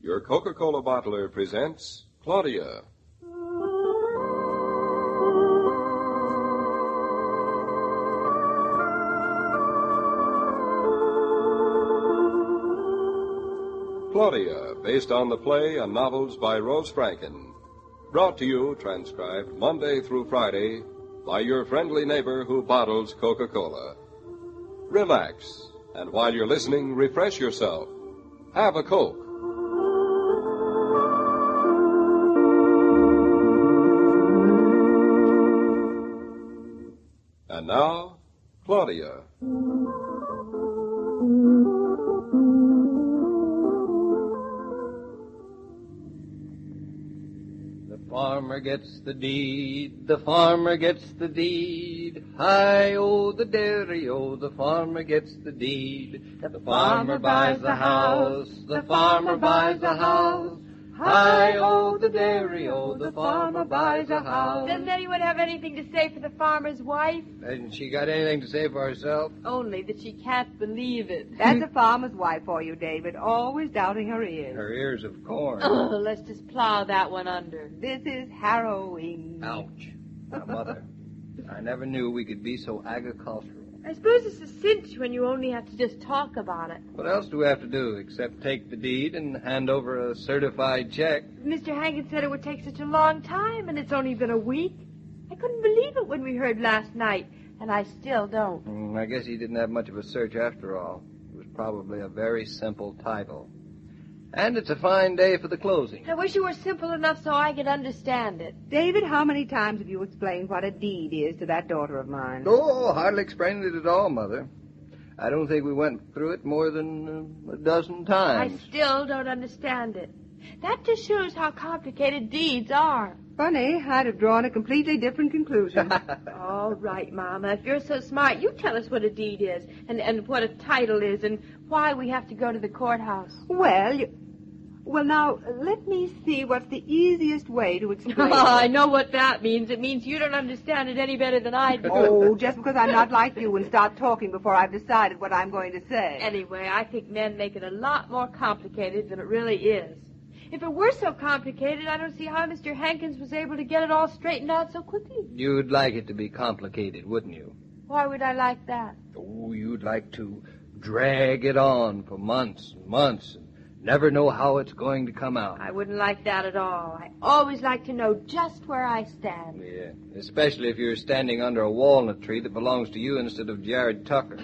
Your Coca-Cola bottler presents Claudia. Claudia, based on the play and novels by Rose Franken. Brought to you, transcribed Monday through Friday, by your friendly neighbor who bottles Coca-Cola. Relax, and while you're listening, refresh yourself. Have a Coke. And now, Claudia. The farmer gets the deed, the farmer gets the deed. Hi-oh, the dairy-o, the farmer gets the deed. The farmer buys the house, the farmer buys the house. Hi-oh, the dairy-o, the farmer buys a house. Doesn't anyone have anything to say for the farmer's wife? Hasn't she got anything to say for herself? Only that she can't believe it. That's a farmer's wife for you, David, always doubting her ears. Her ears of corn. Oh, let's just plow that one under. This is harrowing. Ouch. Now, Mother, I never knew we could be so agricultural. I suppose it's a cinch when you only have to just talk about it. What else do we have to do except take the deed and hand over a certified check? Mr. Hankin said it would take such a long time, and it's only been a week. I couldn't believe it when we heard last night, and I still don't. I guess he didn't have much of a search after all. It was probably a very simple title. And it's a fine day for the closing. I wish it were simple enough so I could understand it. David, how many times have you explained what a deed is to that daughter of mine? Oh, hardly explained it at all, Mother. I don't think we went through it more than a dozen times. I still don't understand it. That just shows how complicated deeds are. Funny, I'd have drawn a completely different conclusion. All right, Mama. If you're so smart, you tell us what a deed is and what a title is and why we have to go to the courthouse. Well, now, let me see what's the easiest way to explain it. I know what that means. It means you don't understand it any better than I do. Oh, just because I'm not like you and start talking before I've decided what I'm going to say. Anyway, I think men make it a lot more complicated than it really is. If it were so complicated, I don't see how Mr. Hankins was able to get it all straightened out so quickly. You'd like it to be complicated, wouldn't you? Why would I like that? Oh, you'd like to drag it on for months and months and never know how it's going to come out. I wouldn't like that at all. I always like to know just where I stand. Yeah, especially if you're standing under a walnut tree that belongs to you instead of Jared Tucker.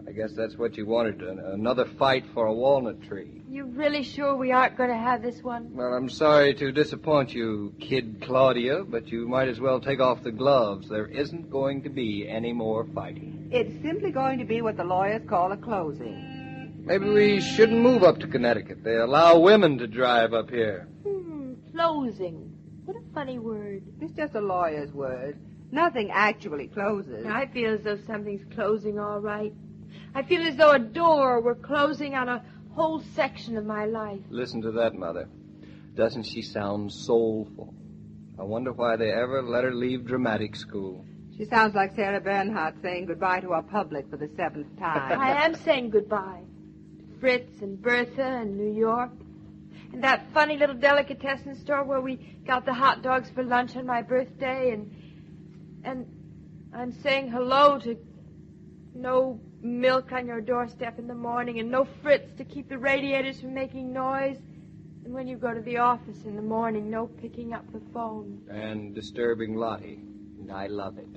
I guess that's what you wanted, another fight for a walnut tree. You really sure we aren't going to have this one? Well, I'm sorry to disappoint you, Kid Claudia, but you might as well take off the gloves. There isn't going to be any more fighting. It's simply going to be what the lawyers call a closing. Maybe we shouldn't move up to Connecticut. They allow women to drive up here. Closing. What a funny word. It's just a lawyer's word. Nothing actually closes. I feel as though something's closing all right. I feel as though a door were closing on a whole section of my life. Listen to that, Mother. Doesn't she sound soulful? I wonder why they ever let her leave dramatic school. She sounds like Sarah Bernhardt saying goodbye to our public for the 7th time. I am saying goodbye. Fritz and Bertha and New York. And that funny little delicatessen store where we got the hot dogs for lunch on my birthday. And I'm saying hello to no milk on your doorstep in the morning and no Fritz to keep the radiators from making noise. And when you go to the office in the morning, no picking up the phone. And disturbing Lottie. And I love it.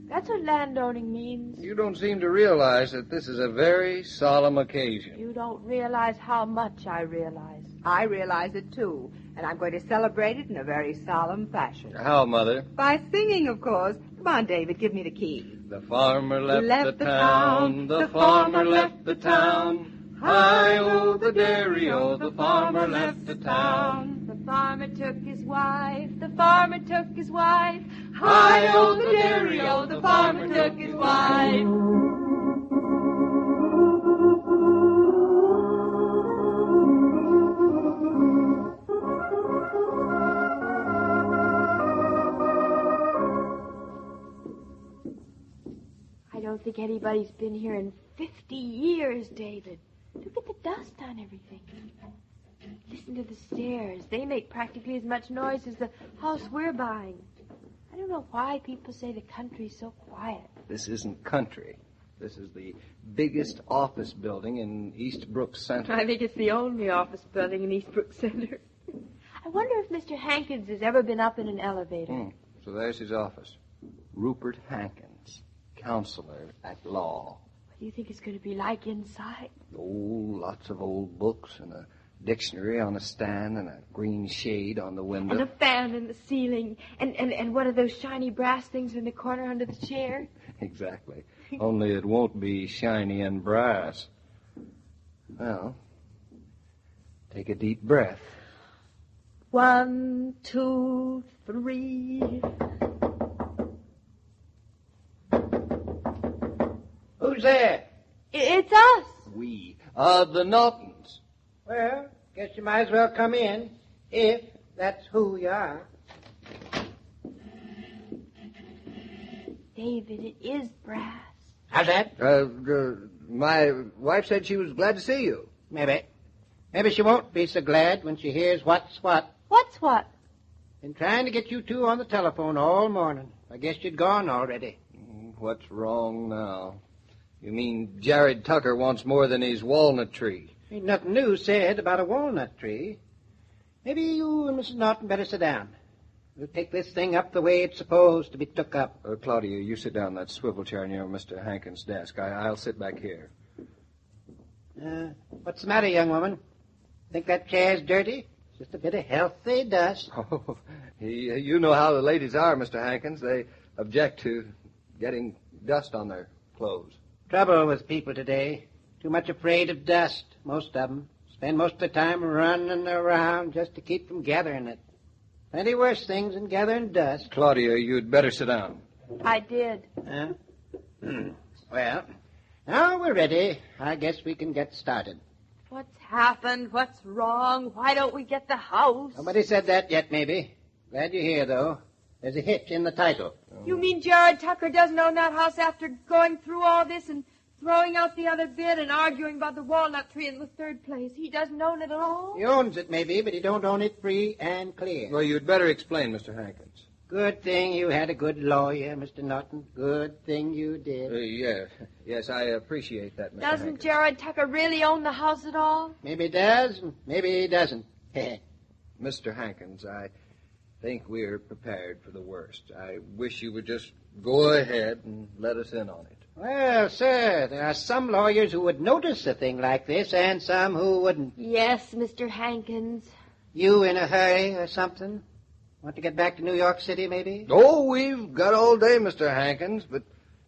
That's what landowning means. You don't seem to realize that this is a very solemn occasion. You don't realize how much I realize. I realize it, too, and I'm going to celebrate it in a very solemn fashion. How, Mother? By singing, of course. Come on, David, give me the key. The farmer left the town, the farmer left the town. Hi-oh, the dairy-o, the farmer left the town. The farmer took his wife, the farmer took his wife. Hi-oh, the dairy-o, the farmer took his wife. I don't think anybody's been here in 50 years, David. Look at the dust on everything. Listen. listen to the stairs. They make practically as much noise as the house we're buying. I don't know why people say the country's so quiet. This isn't country. This is the biggest office building in Eastbrook Center. I think it's the only office building in Eastbrook Center. I wonder if Mr. Hankins has ever been up in an elevator. So there's his office. Rupert Hankins, counselor at law. What do you think it's going to be like inside? Oh, lots of old books and a dictionary on a stand and a green shade on the window. And a fan in the ceiling. And one of those shiny brass things in the corner under the chair. Exactly. Only it won't be shiny and brass. Well, take a deep breath. 1, 2, 3. Who's there? It's us. We are the Naughtons. Well, guess you might as well come in, if that's who you are. David, it is brass. How's that? My wife said she was glad to see you. Maybe. Maybe she won't be so glad when she hears what's what. What's what? Been trying to get you two on the telephone all morning. I guess you'd gone already. What's wrong now? You mean Jared Tucker wants more than his walnut tree? Ain't nothing new said about a walnut tree. Maybe you and Mrs. Naughton better sit down. We'll take this thing up the way it's supposed to be took up. Claudia, you sit down in that swivel chair near Mr. Hankins' desk. I'll sit back here. What's the matter, young woman? Think that chair's dirty? Just a bit of healthy dust. Oh, you know how the ladies are, Mr. Hankins. They object to getting dust on their clothes. Trouble with people today. Too much afraid of dust, most of them. Spend most of the time running around just to keep from gathering it. Plenty worse things than gathering dust. Claudia, you'd better sit down. I did. Well, now we're ready. I guess we can get started. What's happened? What's wrong? Why don't we get the house? Nobody said that yet, maybe. Glad you're here, though. There's a hitch in the title. You mean Jared Tucker doesn't own that house after going through all this and throwing out the other bid and arguing about the walnut tree in the third place? He doesn't own it at all? He owns it, maybe, but he don't own it free and clear. Well, you'd better explain, Mr. Hankins. Good thing you had a good lawyer, Mr. Naughton. Good thing you did. Yes, I appreciate that, Mr. Doesn't Hankins. Jared Tucker really own the house at all? Maybe he does, and maybe he doesn't. Mr. Hankins, I think we're prepared for the worst. I wish you would just go ahead and let us in on it. Well, sir, there are some lawyers who would notice a thing like this and some who wouldn't. Yes, Mr. Hankins. You in a hurry or something? Want to get back to New York City, maybe? Oh, we've got all day, Mr. Hankins, but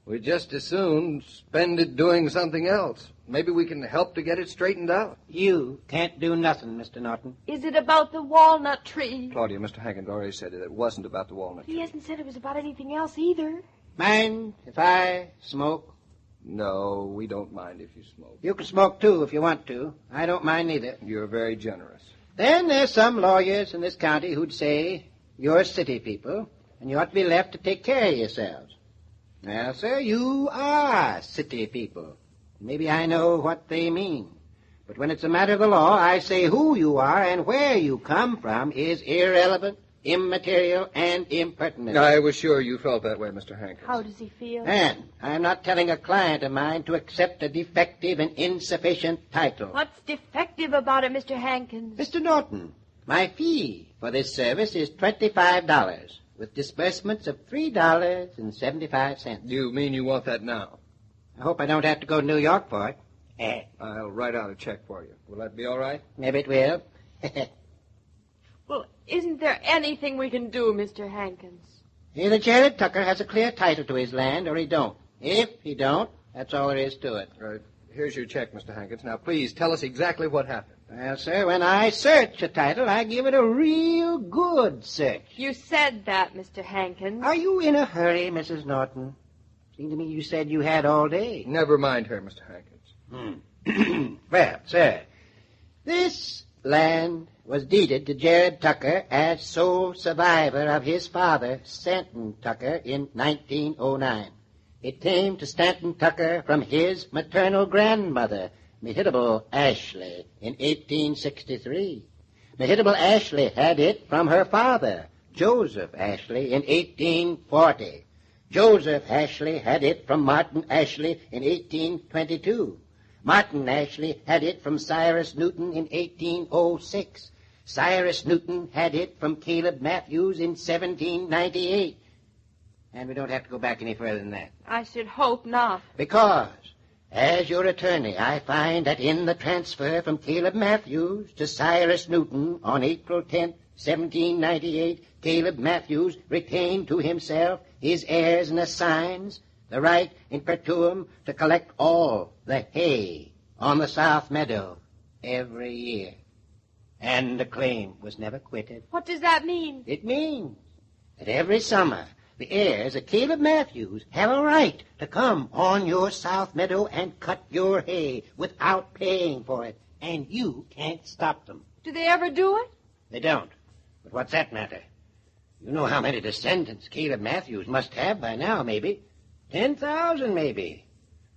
we'd just as soon spend it doing something else. Maybe we can help to get it straightened out. You can't do nothing, Mr. Naughton. Is it about the walnut tree? Claudia, Mr. Hankins already said it wasn't about the walnut tree. He hasn't said it was about anything else either. Mind if I smoke? No, we don't mind if you smoke. You can smoke, too, if you want to. I don't mind neither. You're very generous. Then there's some lawyers in this county who'd say, you're city people, and you ought to be left to take care of yourselves. Well, sir, you are city people. Maybe I know what they mean. But when it's a matter of the law, I say who you are and where you come from is irrelevant, immaterial, and impertinent. I was sure you felt that way, Mr. Hankins. How does he feel? And I'm not telling a client of mine to accept a defective and insufficient title. What's defective about it, Mr. Hankins? Mr. Naughton, my fee for this service is $25, with disbursements of $3.75. You mean you want that now? I hope I don't have to go to New York for it. I'll write out a check for you. Will that be all right? Maybe it will. Well, isn't there anything we can do, Mr. Hankins? Either Jared Tucker has a clear title to his land or he don't. If he don't, that's all there is to it. Right. Here's your check, Mr. Hankins. Now, please tell us exactly what happened. Well, sir, when I search a title, I give it a real good search. You said that, Mr. Hankins. Are you in a hurry, Mrs. Naughton? Seemed to me you said you had all day. Never mind her, Mr. Hankins. Well, sir, this land was deeded to Jared Tucker as sole survivor of his father, Stanton Tucker, in 1909. It came to Stanton Tucker from his maternal grandmother, Mehitable Ashley, in 1863. Mehitable Ashley had it from her father, Joseph Ashley, in 1840. Joseph Ashley had it from Martin Ashley in 1822. Martin Ashley had it from Cyrus Newton in 1806. Cyrus Newton had it from Caleb Matthews in 1798. And we don't have to go back any further than that. I should hope not. Because, as your attorney, I find that in the transfer from Caleb Matthews to Cyrus Newton on April 10th, 1798, Caleb Matthews retained to himself, his heirs and assigns, the right in perpetuum to collect all the hay on the South Meadow every year. And the claim was never quitted. What does that mean? It means that every summer the heirs of Caleb Matthews have a right to come on your South Meadow and cut your hay without paying for it, and you can't stop them. Do they ever do it? They don't. But what's that matter? You know how many descendants Caleb Matthews must have by now, maybe. 10,000, maybe.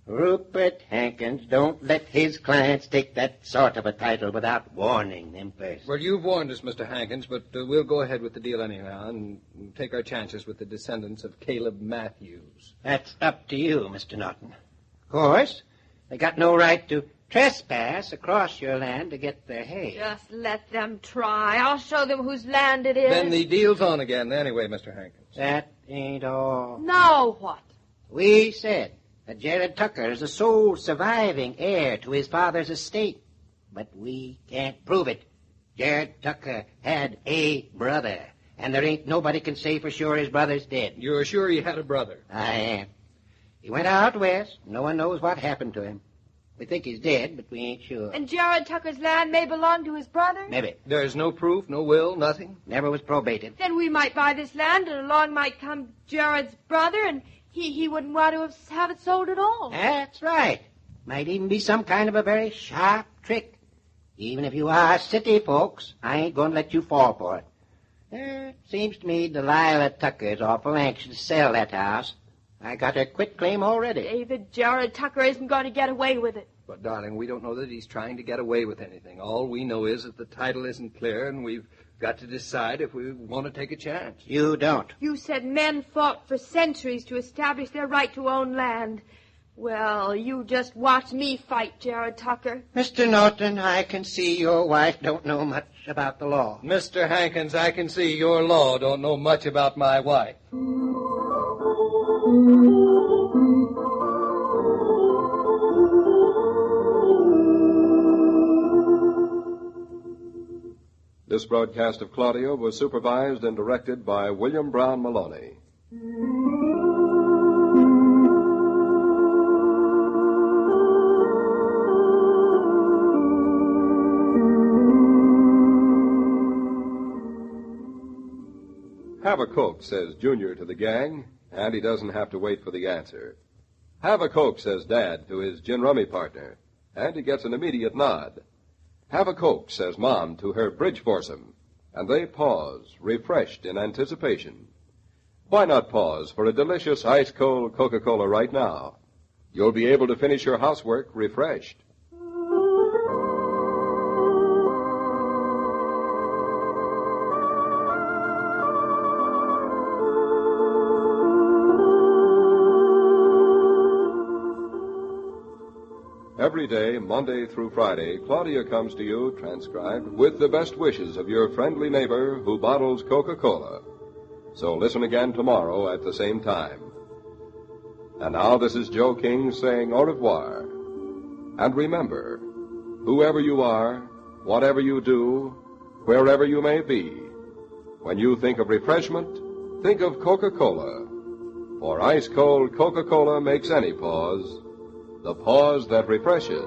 Rupert Hankins don't let his clients take that sort of a title without warning them first. Well, you've warned us, Mr. Hankins, but we'll go ahead with the deal anyhow and take our chances with the descendants of Caleb Matthews. That's up to you, Mr. Naughton. Of course, they got no right to trespass across your land to get their hay. Just let them try. I'll show them whose land it is. Then the deal's on again anyway, Mr. Hankins. That ain't all. Now what? We said that Jared Tucker is the sole surviving heir to his father's estate. But we can't prove it. Jared Tucker had a brother, and there ain't nobody can say for sure his brother's dead. You're sure he had a brother? I am. He went out west. No one knows what happened to him. We think he's dead, but we ain't sure. And Jared Tucker's land may belong to his brother? Maybe. There's no proof, no will, nothing? Never was probated. Then we might buy this land, and along might come Jared's brother, and he wouldn't want to have it sold at all. That's right. Might even be some kind of a very sharp trick. Even if you are city folks, I ain't going to let you fall for it. Seems to me Delilah Tucker's awful anxious to sell that house. I got her quit claim already. David, Jared Tucker isn't going to get away with it. But, darling, we don't know that he's trying to get away with anything. All we know is that the title isn't clear, and we've got to decide if we want to take a chance. You don't. You said men fought for centuries to establish their right to own land. Well, you just watch me fight, Jared Tucker. Mr. Naughton, I can see your wife don't know much about the law. Mr. Hankins, I can see your law don't know much about my wife. This broadcast of Claudia was supervised and directed by William Brown Meloney. Have a Coke, says Junior to the gang, and he doesn't have to wait for the answer. Have a Coke, says Dad to his gin rummy partner, and he gets an immediate nod. Have a Coke, says Mom to her bridge foursome, and they pause, refreshed in anticipation. Why not pause for a delicious ice-cold Coca-Cola right now? You'll be able to finish your housework refreshed. Every day, Monday through Friday, Claudia comes to you, transcribed, with the best wishes of your friendly neighbor who bottles Coca-Cola. So listen again tomorrow at the same time. And now this is Joe King saying au revoir. And remember, whoever you are, whatever you do, wherever you may be, when you think of refreshment, think of Coca-Cola. For ice-cold Coca-Cola makes any pause the pause that refreshes.